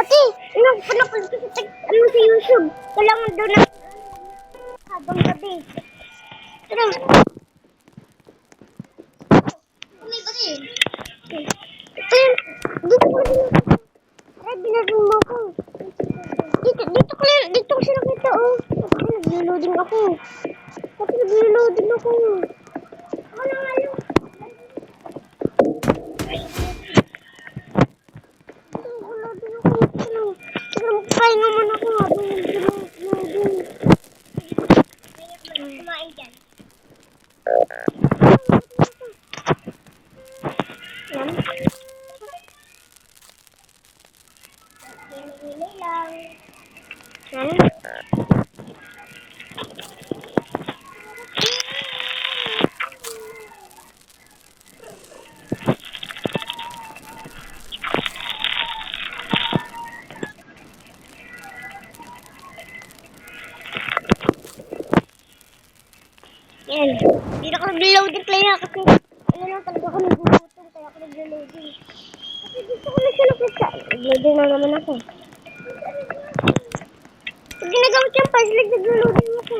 Ate, napanood ko sa sa YouTube. Kailangan daw na habang gabi. Tara. Kami ba din? Ito yun. Dito ko din. Ay, binarong mo ako. Dito ko siya nakita, oh. Nag-reloading ako. Nag-reloading ako. Ano nga yun? Nag-reloading ako. Kaya naman ako habang nag-reloading. Kumain dyan. Yan. Hili lang. Yan. Yan. Hindi na ako nag-reloading player kasi ano lang talaga ako nagugutom kaya ako nag-reloading. Kasi gusto ko na siya nakita. Nag-reloading na naman ako. Pag ginagamit yung puzzle, nag-reloading ako.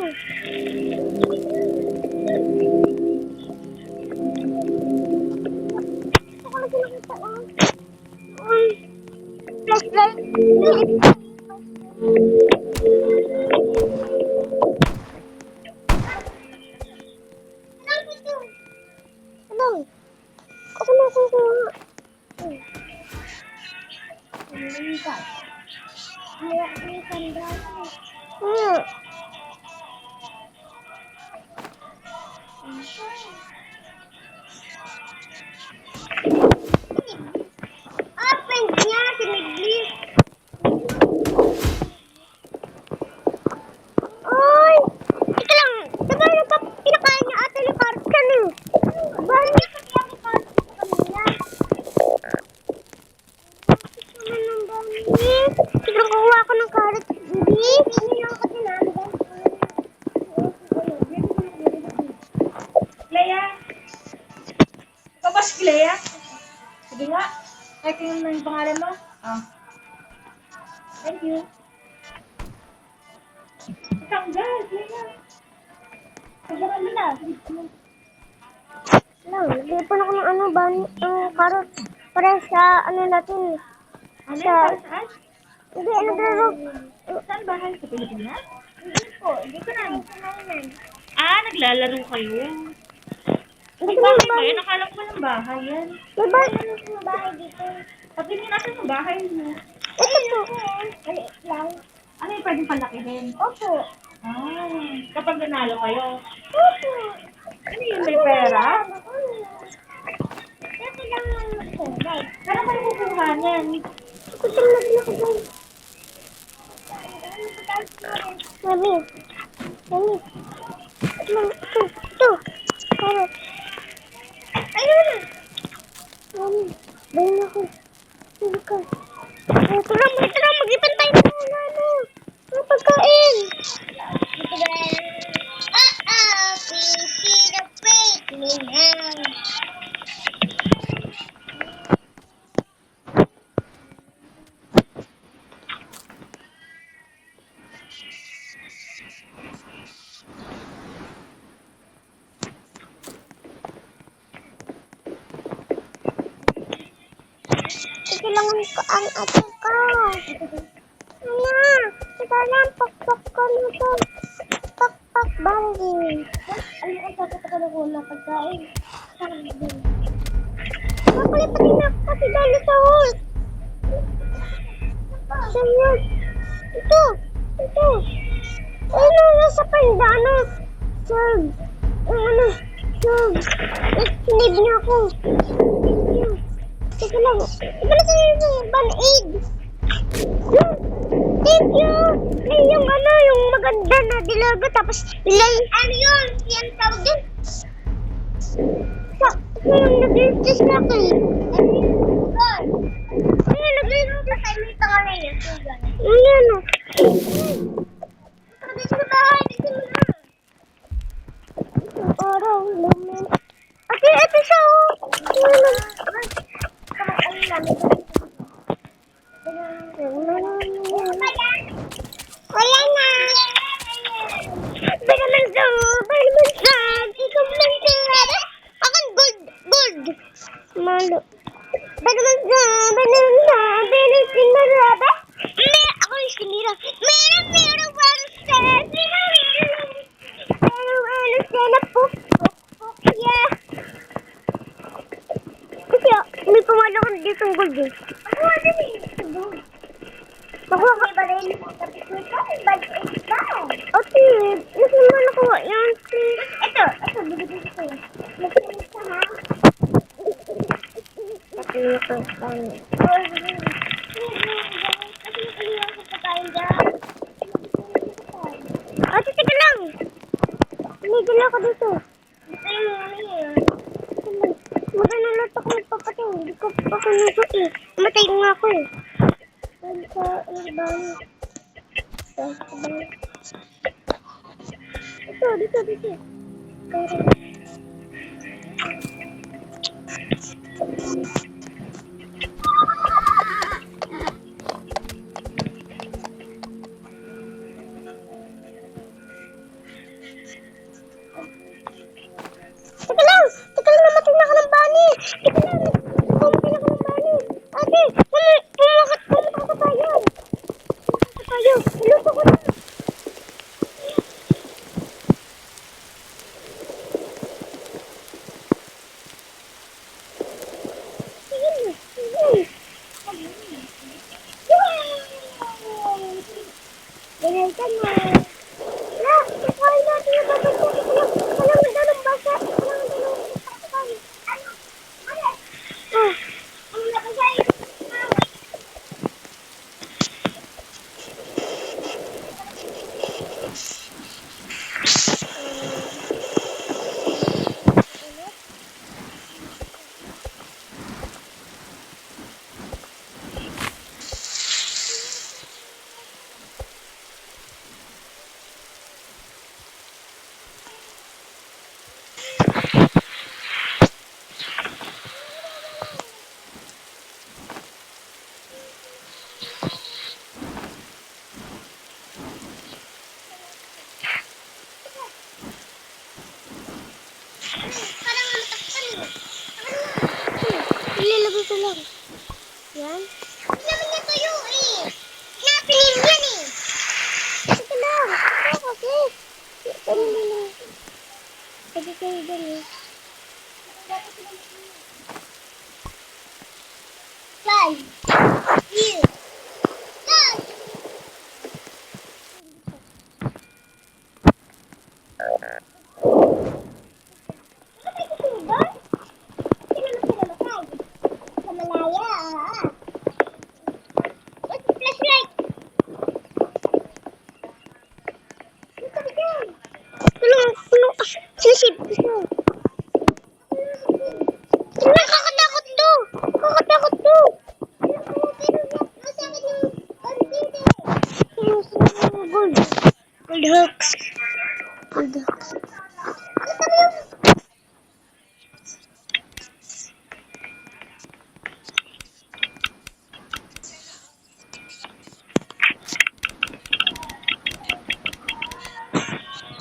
Gusto ko na siya nakita. Flashlight. Ako na kukuha. Friend niya, siniglis. Ay! Ika lang, diba pinakain niya ata yung carrot ka na? Bahal niya kasi ako carrot sa kanila. Naman ng dami. Siguro kukuha ako ng carrot. Hindi. Hindi niya ako kasi namin. Clea? Ikaw ba si Clea? Sige nga. Kahit yung pangalan mo. Ah. Thank you. Tanggal, Clea. Tanggal mo na. Lang, nagpipon ako ng carrot. Para sa natin. Ano Sa... yung saan? Hindi, naglaro. Saan bahay? Sa Pilipinas? Hindi po, hindi ko na. Ah, naglalaro kayo. Hindi May ko bahay na ba yan? Nakala ko walang bahay yan. May bahay dito. Sabi niyo natin yung bahay mo. Ito po. Maliit lang. Ano yung pwedeng palakihin? Opo. Ah, kapag nanalo kayo. Opo. Ano yun? May pera? Ito lang lang ako. Guys. Saan kayo kukuha niyan? Ito lang lang ako guys. Mami. Mami. Ito. Carrot. Ayun na. Mami. Bayan ako. Sige ka. Ito lang. Mag-ipon tayo ng ng pagkain. Ito ba? Pipi the fake me now. Kailangan ko ang ate ko. Ana, kailangan pakpak ko nito. Pakpak bali. Ano ang dapat ako na wala pagkain? Nakulipat din ako kasi dali sa horse. Sayang. Ito. Ano, nasa pandano. Serve. Serve. Sinave niya ako. Teka lang. Ibala sa'yo yung band-aid. Thank you. Ay, yung maganda na dilaga. Tapos, bilay. Ano yun? Yan tawag din. Yung nag-resist na ako eh. Ano, nag-resist na kayo. May pangalan yun. Ayan o. Dito sa bahay. Dito na. Araw naman. Ate, ito siya o. Ayan o. Ano namin? Wala na. Balamansa. Balamansa. Ikaw lang sila. Akan gold. Gold. Malo. Balamansa. Balamansa. Balamansa. Ako yung sinira. Meron balamansa. Meron sana po. Yeah. Kasi may pumala ko dito ng gold eh. Ako ano eh. Nakuha ka ba rin? Ate, nasa naman nakuha yan. Ito, bibigyan ko sa'yo. Nagsinis ka ha? Ate, ito. Ate, teka lang. Tumigil ako dito. Maganulat ako magpapatay. Hindi ko pa kunusot eh. Matay nga ako eh. Sa ibang. Dito. Teka lang, namatay na ako ng bani. Ate, pumakat ka tayo. Niluto ko na. Ganyan ka na. Kukuhain natin yung babag ko. Walang ganun basa. Ilalagay ko lang. Yan. Hindi naman niya tuyo eh. Napinin yan eh. Ito lang. Ito kasi. Ito lang. Pwede kayo dyan eh. Five. Here. Done. Sinisip ko. Nakakatakot to. Nakakatakot to. Gold. Gold hooks. Gold hooks.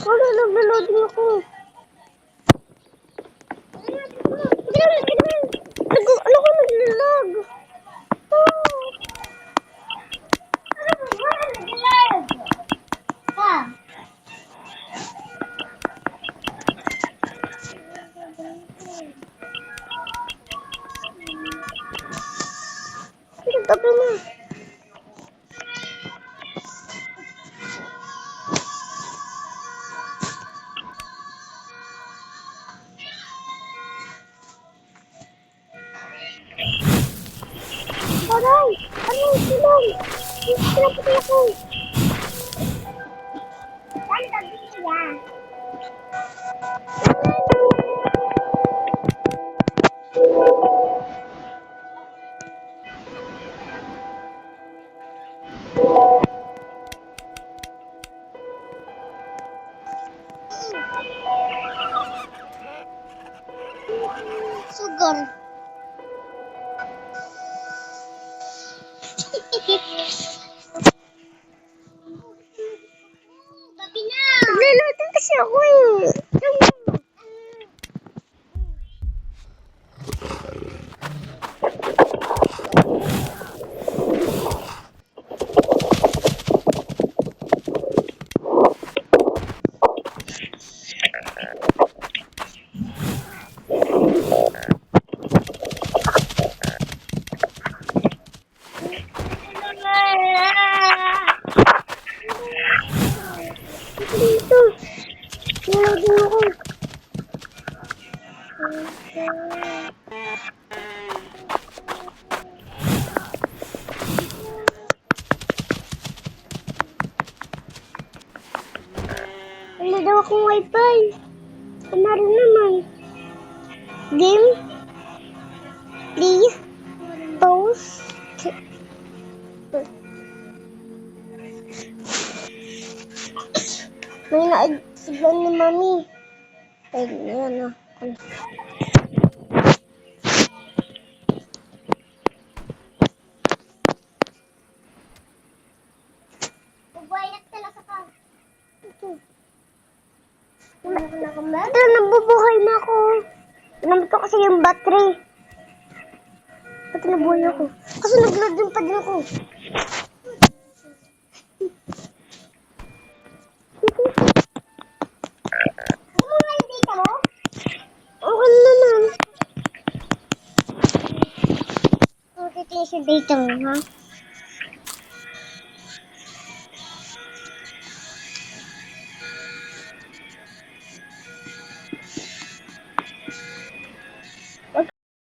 Wala, nag-loading ako. Ano ko nag-lag? Tabi na. Aray! Ano yung silong? Pinapatay ako. Saan tabi siya? Sugar. akong wifi. Meron naman. Game. Please. Post. May naagsigan ni Mami. Ay, yan na. Bubuhayak talaga ka. Ito. Ito, nabubuhay na ako. Nabuto kasi yung battery. Ba't nabuhay ako? Kasi nag-load din pa din ako. Ano mo yung data mo? Okay naman. Okay, yung data mo, ha?